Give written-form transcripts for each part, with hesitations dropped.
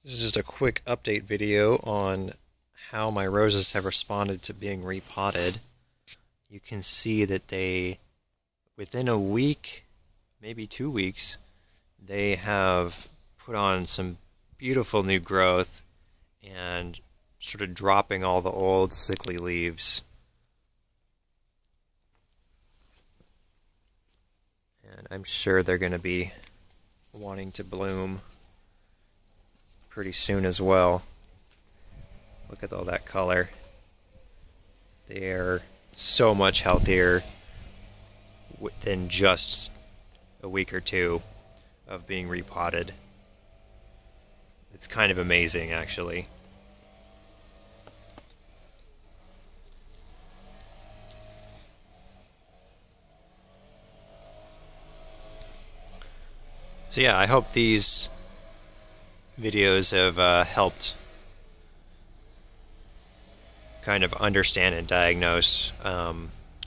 This is just a quick update video on how my roses have responded to being repotted. You can see that within a week, maybe 2 weeks, they have put on some beautiful new growth and sort of dropping all the old sickly leaves. And I'm sure they're going to be wanting to bloom pretty soon as well. Look at all that color. They're so much healthier within just a week or two of being repotted. It's kind of amazing, actually. So yeah, I hope these videos have helped kind of understand and diagnose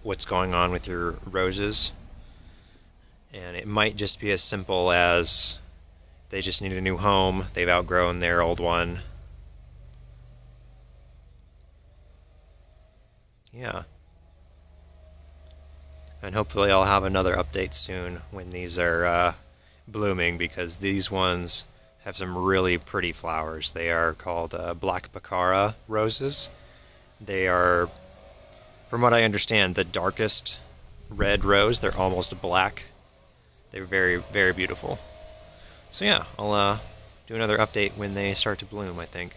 what's going on with your roses. And it might just be as simple as they just need a new home, they've outgrown their old one. Yeah. And hopefully I'll have another update soon when these are blooming, because these ones have some really pretty flowers. They are called Black Baccara Roses. They are, from what I understand, the darkest red rose. They're almost black. They're very, very beautiful. So yeah, I'll do another update when they start to bloom, I think.